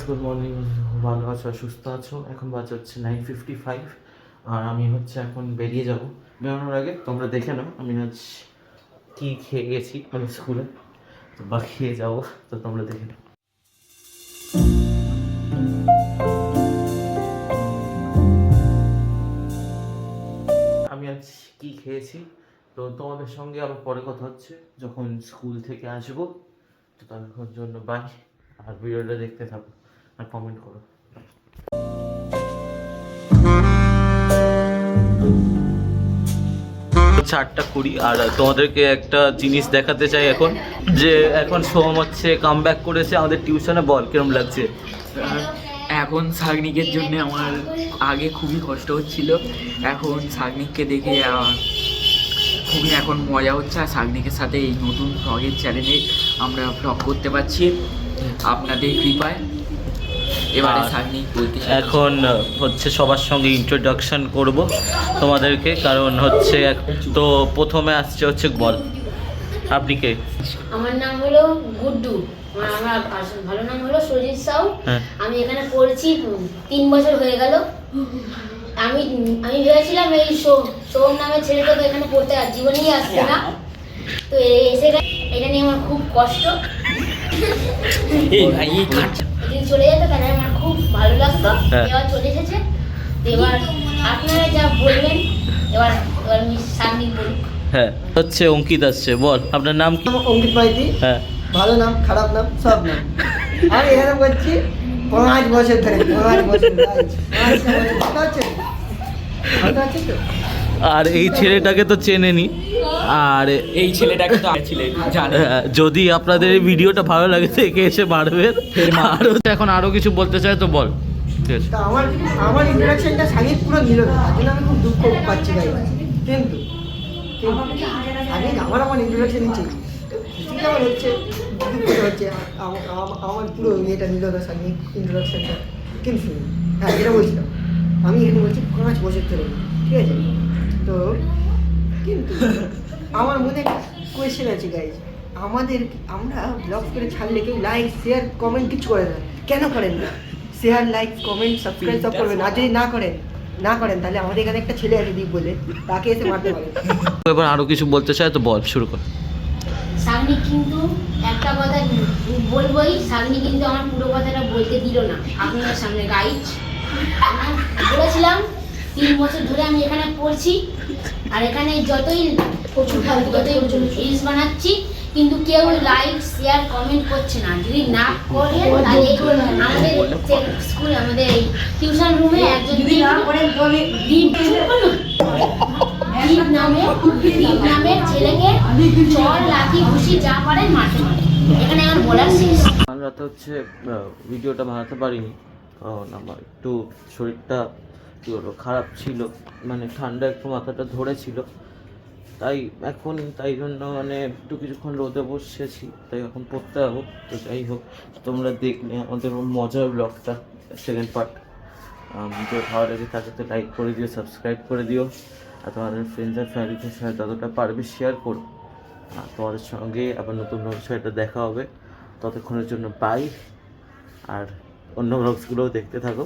Good morning, ভালো আছো, সুস্থ আছো? এখন বাজে হচ্ছে 9:55 আর আমি হচ্ছে এখন বেরিয়ে যাব। বেরোনোর আগে তোমরা দেখে নাও আমি আজ কী খেয়ে গেছি মানে স্কুলে, তো বা খেয়ে যাবো, তো তোমরা দেখে নাও। আমি আজ কী খেয়েছি তো তোমাদের সঙ্গে আবার পরে কথা হচ্ছে যখন স্কুল থেকে আসবো। তো ততক্ষণ জন্য বাই, আর ভিডিওটা দেখতে থাকো আর কমেন্ট করো। 8:20 আর তোমাদেরকে একটা জিনিস দেখাতে চাই এখন, যে এখন সোম হচ্ছে কাম ব্যাক করেছে আমাদের টিউশনে। বল কিরম লাগছে? এখন সাগনিকের জন্য আমার আগে খুবই কষ্ট হচ্ছিল, এখন সাগনিককে দেখে খুবই এখন মজা হচ্ছে। আর সাগনিকের সাথে এই নতুন ভ্লগের চ্যানেলে আমরা ভ্লগ করতে পারছি আপনাদের কৃপায়। এবারে সাগনিক বলতে এখন হচ্ছে সবার সঙ্গে ইন্ট্রোডাকশন করব তোমাদেরকে, কারণ হচ্ছে তো প্রথমে আসছে হচ্ছে বল আপনি কে? আমার নাম হলো গুড্ডু, আমার ভালো নাম হলো সজিত সাউ। আমি এখানে পড়ছি 3 বছর হয়ে গেল। আমি ভেবেছিলাম এই সোম নামের ছেলেটা তো এখানে পড়তে আর জীবনেই আসবে না, তো এসে এটা নিয়ে আমার খুব কষ্ট। এদিন চলে যেত তাহলে আমার খুব ভালো লাগতো। এবার চলে এসেছে, এবার আপনারা যা বলবেন এবার আমি সামনে বলুন। হ্যাঁ, হচ্ছে অঙ্কিত আসছে। বল আপনার নাম কি? অঙ্কিত মাইতি। হ্যাঁ, ভালো নাম, খারাপ নাম, সব নাম। আমি এখানে বলছি 5 বছর ধরে, 5 বছর আর এই ছেলেটাকে তো চেনেনি, আর এই ছেলেটাকে তো জানে। যদি আপনাদের এই ভিডিওটা ভালো লাগে থেকে এসে বাড়বেন। আর এখন আরো কিছু বলতে চাই তো বল। তা আমার ইন্টারাকশনটা সাগিদ পুরো নিল না, তার জন্য আমি খুব দুঃখ পাচ্ছি ভাই। কিন্তু সাগিদ আমার ইন্টারাকশন নিচ্ছে, ঠিক আমার হচ্ছে দুঃখ হচ্ছে আমার পুরো ইয়েটা নিল না সাগিদ ইন্টারাকশনটা। কিন্তু হ্যাঁ, যেটা বলছিলাম আমি এখানে বলছি 5 বছর ধরে, ঠিক আছে? তো কিন্তু আমার মনে কোয়েশ্চেন আছে গাইজ, আমরা ব্লগ করে ছাড়লে কেউ লাইক শেয়ার কমেন্ট কিছু করে না, কেন করেন না? শেয়ার লাইক কমেন্ট সাবস্ক্রাইব সব করবেন, আর যদি না করেন তাহলে আমাদের এখানে একটা ছেলে আছে দীপ বলে, তাকে এসে মারতে পারে। এবার আরো কিছু বলতে চাই তো বল, শুরু কর। সামনে কিন্তু একটা কথা বলবোই, সামনে কিন্তু আমার পুরো কথাটা বলতে দিল না আপনার সামনে গাইড। বলেছিলাম 3 বছর ধরে আমি এখানে পড়ছি, আর এখানে যতই রিলস বানাচ্ছি কিন্তু কেউ লাইক শেয়ার কমেন্ট করছে না। যদি না করে তাহলে আমাদের স্কুল, আমাদের টিউশন রুমে একজন নামের ছেলেকে চর লাঠি ঘুষি যা পারেন মারতে পারে। এখানে আমার বলার শেষ। আমরা তো হচ্ছে ভিডিওটা বানাতে পারিনি, কারণ আমার একটু শরীরটা কী বলবো খারাপ ছিল, মানে ঠান্ডা একটু মাথাটা ধরেছিল, তাই জন্য মানে একটু কিছুক্ষণ রোদে বসেছি, তাই এখন পড়তে যাবো। তো যাই হোক, তোমরা দেখলে আমাদের মজার ব্লগটা সেকেন্ড পার্ট। তো ভালো লেগে থাকে তো লাইক করে দিও, সাবস্ক্রাইব করে দিও, আর তোমাদের ফ্রেন্ডস আর ফ্যামিলিদের সাথে যতটা পারবে শেয়ার করো। আর তোমাদের সঙ্গে আবার নতুন বিষয়টা দেখা হবে, ততক্ষণের জন্য বাই, আর অন্য ব্লগসগুলোও দেখতে থাকো।